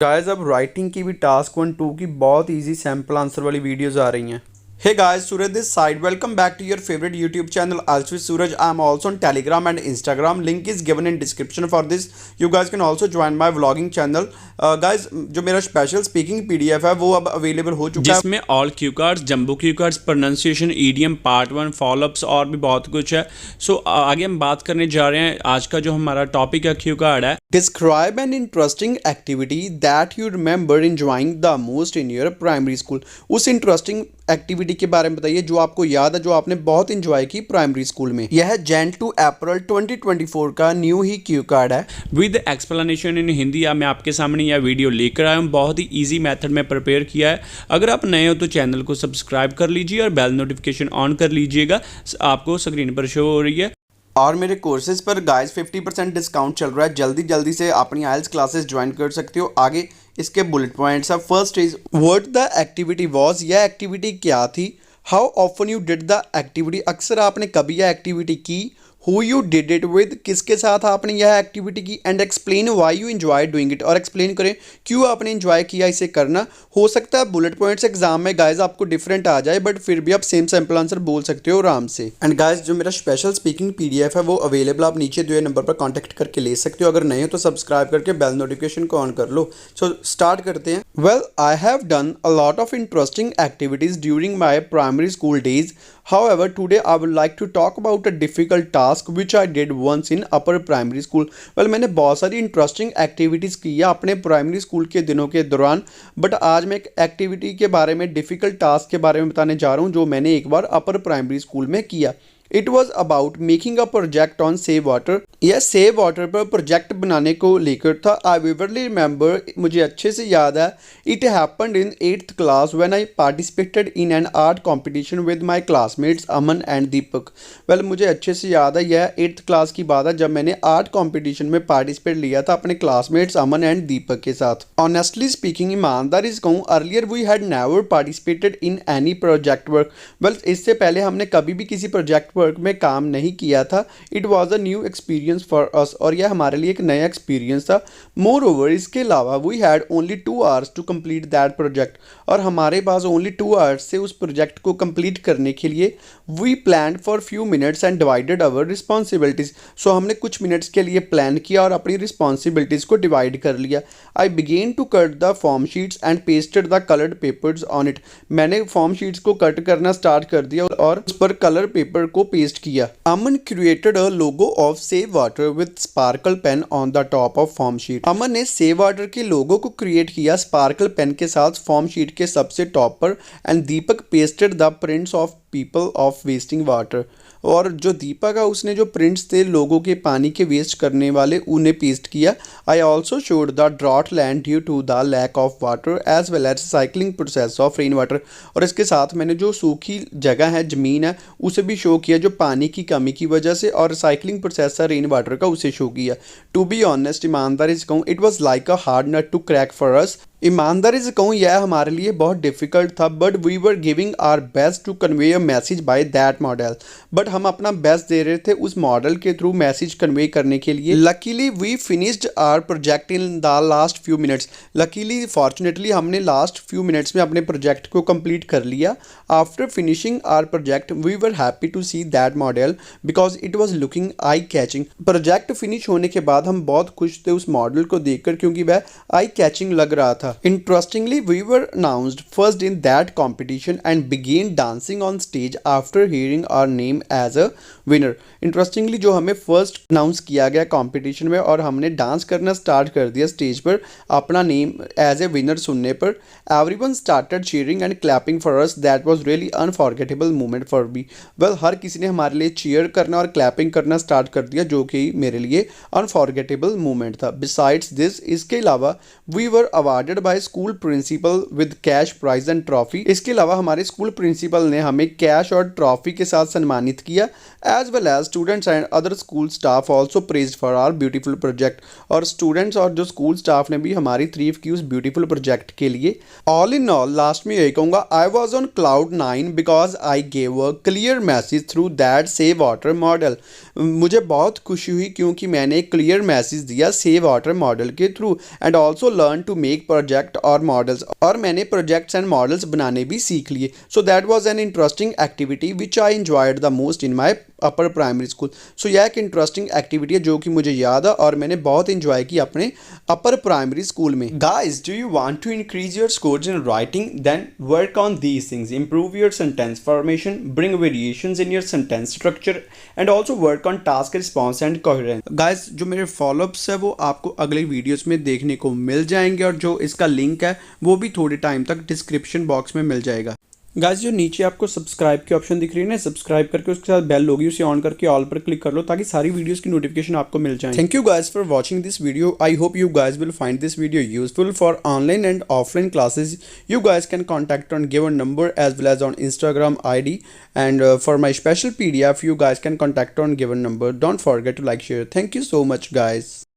Guys अब writing की भी टास्क 1 2 की बहुत इजी सैम्पल आंसर वाली वीडियोस आ रही हैं। Hey guys, Suraj this side. Welcome back to your favorite YouTube channel. Also with Suraj, I am also on Telegram and Instagram. Link is given in description for this. You guys can also join my vlogging channel. Guys, जो मेरा special speaking PDF है वो अब available हो चुका है, जिसमें all cue cards, jumbo cue cards, pronunciation, EDM, part 1, follow-ups और भी बहुत कुछ है। सो आगे हम बात करने जा रहे हैं। आज का जो हमारा टॉपिक है क्यू कार्ड है। Describe an interesting activity that you remember enjoying the most in your primary school. उस इंटरेस्टिंग एक्टिविटी के बारे में बताइए जो आपको याद है, जो आपने बहुत इंजॉय की प्राइमरी स्कूल में। यह जैन टू अप्रैल 2024 का न्यू ही क्यू कार्ड है विद एक्सप्लेनेशन इन हिंदी। मैं आपके सामने यह वीडियो लेकर आया हूँ, बहुत ही ईजी मेथड में प्रिपेयर किया है। अगर आप नए हो तो चैनल को सब्सक्राइब कर लीजिए और बेल नोटिफिकेशन ऑन कर लीजिएगा, आपको स्क्रीन पर शो हो रही है। और मेरे कोर्सेज पर गाइस 50% डिस्काउंट चल रहा है। जल्दी जल्दी से अपनी आइल्स क्लासेस ज्वाइन कर सकते हो। आगे इसके बुलेट पॉइंट्स है। First is what the activity was, यह एक्टिविटी क्या थी। How often you did the activity, अक्सर आपने कभी यह एक्टिविटी की। Who you did it with, किसके साथ आपने यह एक्टिविटी की। And explain why you enjoy doing it, और एक्सप्लेन करें क्यों आपने एंजॉय किया इसे करना। हो सकता है बुलेट पॉइंट्स एग्जाम में गाइज आपको डिफरेंट आ जाए, बट फिर भी आप सेम सैम्पल आंसर बोल सकते हो आराम से। एंड गाइज जो मेरा स्पेशल स्पीकिंग PDF है वो अवेलेबल, आप नीचे दिए नंबर पर कॉन्टैक्ट करके ले सकते हो। अगर नहीं हो तो सब्सक्राइब करके बेल नोटिफिकेशन को ऑन कर लो। सो स्टार्ट करते हैं। Well I have done a lot of interesting activities during my primary school days. However, today I would like to talk about a difficult task which I did once in upper primary school. Well, मैंने बहुत सारी interesting activities की है अपने primary school के दिनों के दौरान, बट आज मैं एक एक्टिविटी के बारे में, डिफ़िकल्ट टास्क के बारे में बताने जा रहा हूँ जो मैंने एक बार अपर प्राइमरी स्कूल में किया। It was about making a project on save water. यह सेव वाटर पर प्रोजेक्ट बनाने को लेकर था। आई विवरली रिमेंबर, मुझे अच्छे से याद है। It happened in 8th class when I participated in an art competition with my classmates Aman and Deepak. Well मुझे अच्छे से याद है, यह 8th क्लास की बात है जब मैंने आर्ट कॉम्पिटिशन में पार्टिसिपेट लिया था अपने क्लासमेट्स अमन एंड दीपक के साथ। ऑनेस्टली स्पीकिंग, ईमानदारी से कहूँ, earlier we had never participated in any project work. Well इससे पहले हमने कभी भी किसी प्रोजेक्ट वर्क में काम नहीं किया था। It was a new experience for us, और यह हमारे लिए एक नया एक्सपीरियंस था। मोर ओवर, इसके अलावा we had only 2 hours to complete that project, और हमारे पास ओनली 2 आवर्स से उस प्रोजेक्ट को कंप्लीट करने के लिए। We plan for few minutes and divided our responsibilities. So हमने कुछ मिनट्स के लिए प्लान किया और अपनी रिस्पॉन्सिबिलिटीज को डिवाइड कर लिया। I began to cut the form sheets and pasted the coloured papers on it. मैंने फॉर्म शीट्स को कट करना स्टार्ट कर दिया और उस पर कलर पेपर को पेस्ट किया। Aman created a logo of save water with sparkle pen on the top of form sheet. Aman ने सेव वाटर के लोगो को क्रिएट किया स्पार्कल पेन के साथ फॉर्म शीट के सबसे टॉप पर। And Deepak pasted the prints of people of wasting water, और जो दीपक है उसने जो प्रिंट्स थे लोगों के पानी के वेस्ट करने वाले उन्हें पेस्ट किया। I also showed the drought land due to the lack of water as well as cycling process of rain water, और इसके साथ मैंने जो सूखी जगह है, ज़मीन है, उसे भी शो किया जो पानी की कमी की वजह से, और साइक्लिंग प्रोसेस है रेन वाटर का, उसे शो किया। टू बी ऑनेस्ट, ईमानदारी से कहूँ, it was like a hard nut to crack for us. ईमानदारी से कहूँ यह हमारे लिए बहुत डिफिकल्ट था, but we were giving our best to convey a message by that model. But हम अपना बेस्ट दे रहे थे उस मॉडल के थ्रू मैसेज कन्वे करने के लिए। Luckily we finished our project in the last few minutes. Luckily, fortunately, हमने लास्ट फ्यू मिनट्स में अपने प्रोजेक्ट को कंप्लीट कर लिया। After finishing our project we were happy to see that model because it was looking eye catching. Project finish होने के बाद हम बहुत खुश थे उस मॉडल को देखकर, क्योंकि वह आई कैचिंग लग रहा था। Interestingly, we were announced first in that competition and began dancing on stage after hearing our name as a winner. Interestingly, जो हमें फर्स्ट अनाउंस किया गया कंपटीशन में, और हमने डांस करना स्टार्ट कर दिया स्टेज पर अपना नेम एज ए विनर सुनने पर। Everyone started cheering and clapping for us. That was really unforgettable moment for me. Well, हर किसी ने हमारे लिए चीयर करना और क्लैपिंग करना स्टार्ट कर दिया, जो कि मेरे लिए अनफॉरगेटेबल मोमेंट था। Besides this, इसके अलावा we were awarded honoured by school principal with cash prize and trophy. इसके अलावा हमारे स्कूल प्रिंसिपल ने हमें कैश और ट्रॉफी के साथ सम्मानित किया। As well as students and other school staff also praised for our beautiful project. और स्टूडेंट्स और जो स्कूल स्टाफ ने भी हमारी तारीफ की उस ब्यूटीफुल प्रोजेक्ट के लिए। ऑल इन ऑल लास्ट में यही कहूँगा, I was on cloud 9 because I gave a clear message through that save water model. मुझे बहुत खुशी हुई क्योंकि मैंने एक क्लियर मैसेज दिया सेव वाटर मॉडल के through. And also learn to make project और मॉडल्स, और मैंने प्रोजेक्ट्स एंड मॉडल्स बनाने भी सीख लिए। So that was an interesting activity which I enjoyed the most in my upper primary school. So यह एक इंटरेस्टिंग एक्टिविटी है जो कि मुझे याद है और मैंने बहुत इंजॉय की अपने अपर प्राइमरी स्कूल में। Guys, do you want to increase your scores in writing? Then work on these things, improve your sentence formation, bring variations in your sentence structure and also work on task response and coherence। Guys, जो मेरे follow-ups है वो आपको अगले videos में देखने को मिल जाएंगे और जो इसका लिंक है वो भी थोड़े टाइम तक डिस्क्रिप्शन बॉक्स में मिल जाएगा। गाइस, जो नीचे आपको सब्सक्राइब की ऑप्शन दिख रही है ना, सब्सक्राइब करके उसके साथ बेल होगी, उसे ऑन करके ऑल पर क्लिक कर लो ताकि सारी वीडियोस की नोटिफिकेशन आपको मिल जाए। Thank you guys for watching this video. I hope you guys will find this video useful for online and offline classes. You guys can contact on given number as well as on Instagram ID, and for my special PDF you guys can contact on given number. Don't forget to like, share. Thank you so much guys.